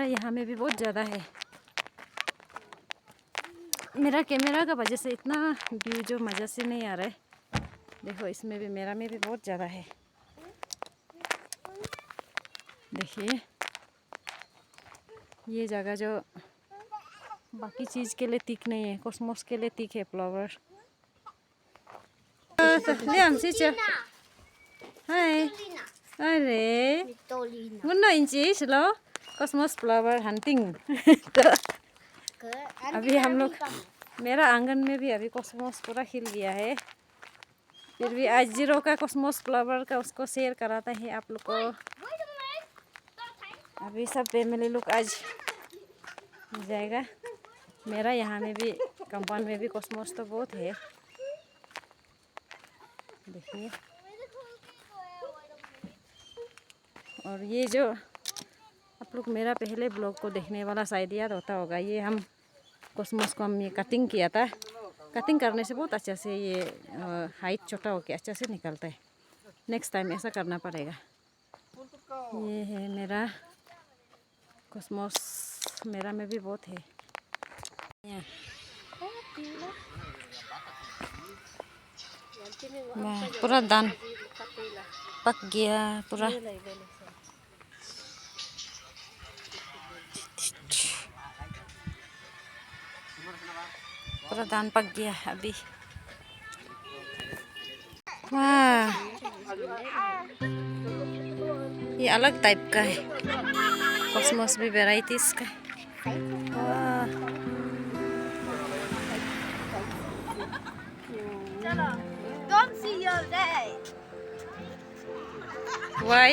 मेरा यहाँ में भी बहुत ज़्यादा है। मेरा कैमरा का वजह से इतना व्यू जो मज़ा से नहीं आ रहा है। देखो इसमें भी, मेरा में भी बहुत ज़्यादा है। देखिए ये जगह जो बाकी चीज़ के लिए तीख नहीं है, कॉस्मोस के लिए तीख है फ्लावर। Liam siya. Hi. अरे गुन्ना इंची चलो कॉस्मोस फ्लावर हंटिंग। अभी हम लोग, मेरा आंगन में भी अभी कॉस्मोस पूरा खिल गया है। फिर भी आज जीरो का कॉस्मोस फ्लावर का उसको शेयर कराता है आप लोग को। अभी सब फैमिली लोग आज जाएगा। मेरा यहाँ में भी कंपाउंड में भी कॉस्मोस तो बहुत है। देखिए, और ये जो आप लोग मेरा पहले ब्लॉग को देखने वाला शायद याद होता होगा, ये हम कॉस्मोस को हम ये कटिंग किया था। कटिंग करने से बहुत अच्छा से ये हाइट छोटा होके अच्छा से निकलता है। नेक्स्ट टाइम ऐसा करना पड़ेगा। ये है मेरा कॉस्मोस, मेरा में भी बहुत है। पूरा दान पक गया पूरा। पूरा दान पक गया अभी। वाह, ये अलग टाइप का है कॉस्मोस भी, वेराइटीज का। वाह, Don't see your day. why?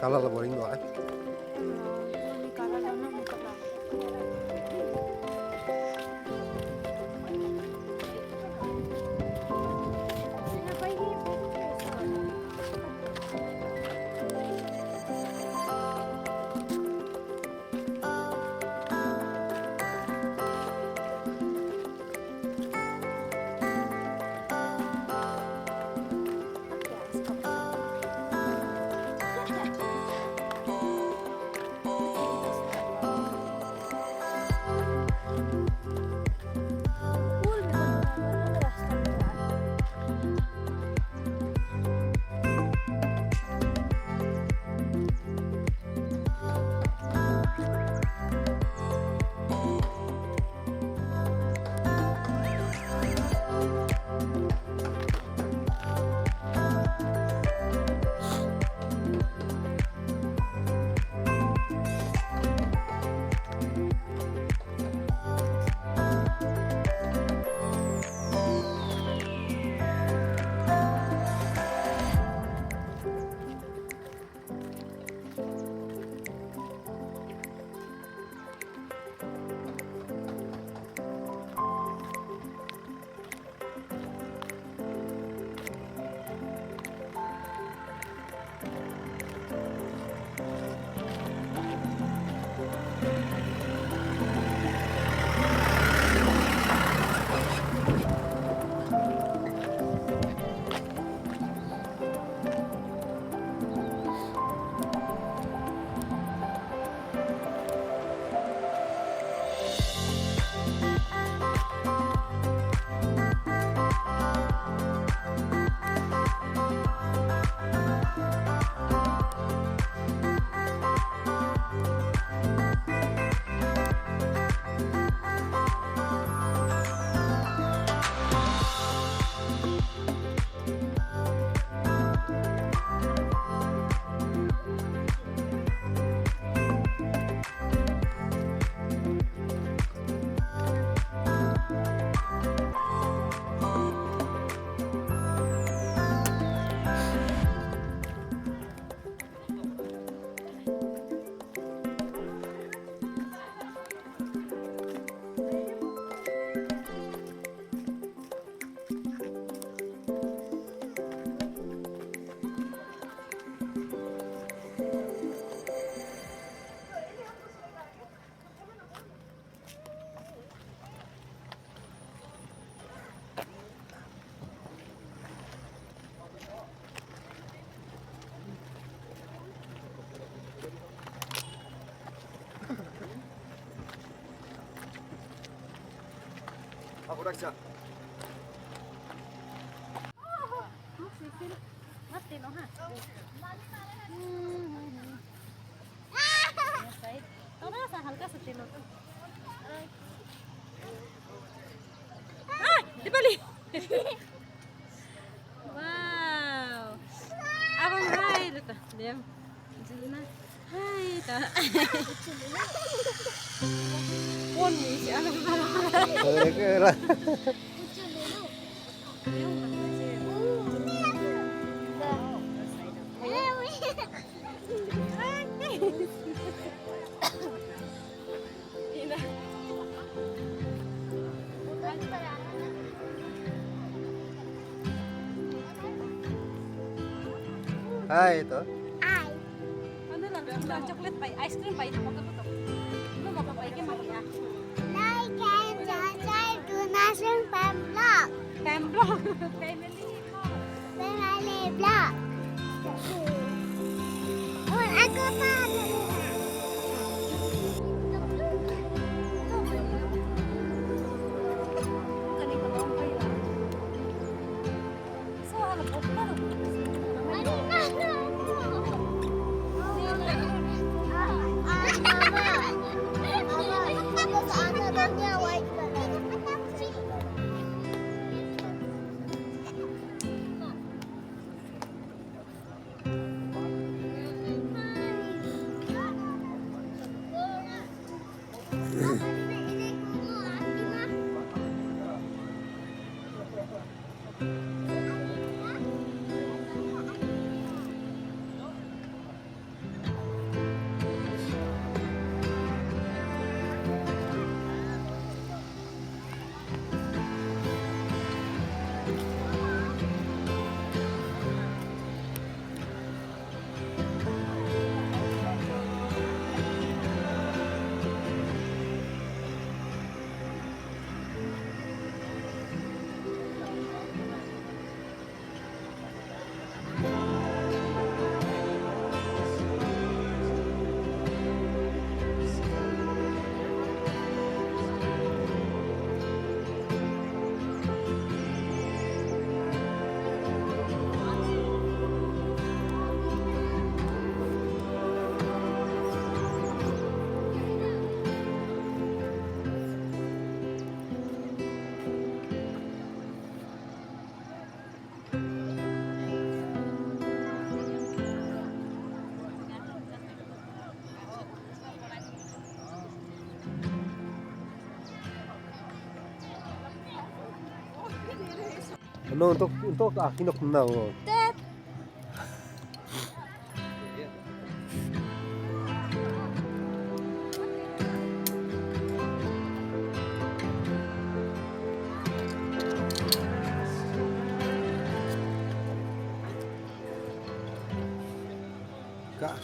color boring doa. Aku dah siap. Dibalik. Wow. Abang hai dito. Diam. Jina. Hai ta. Pon ni siya ano ba? Kera. Hai itu. Ano lang, ang chocolate pie, ice cream pie, ito magkatutok. Ano mapapay ka makiya? Like and subscribe to Nation Fan Vlog. Temblog. Family mo. Family Vlog. Oh, ako pa. Kanina ba ang pala? So, ano po? No, untuk akin na oh. Tet. Kak.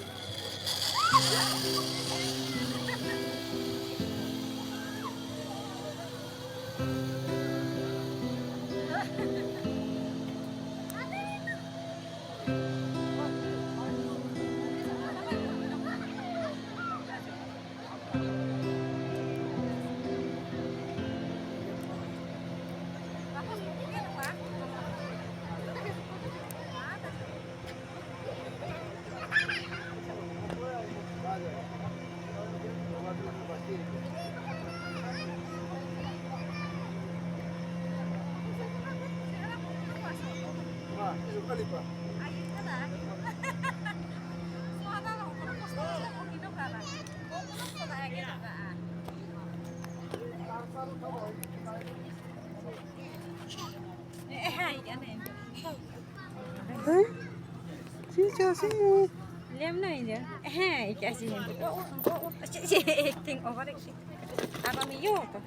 Liam na ini. Ikasih ini. Acting over acting. Apa miyo to?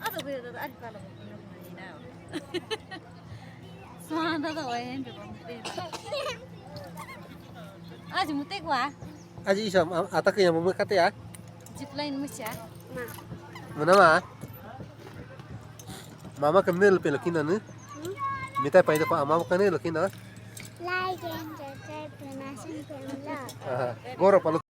Aduh, betul ada kalau ini now. Semua ada wayan juga mute. Aja mute gua. Aji isam atak yang memekat ya. Zipline musya. Mana ma? Mama kemana lepas laki nana? Minta pada pak mama kemana laki nana? Like and subscribe to National Family. Goro palu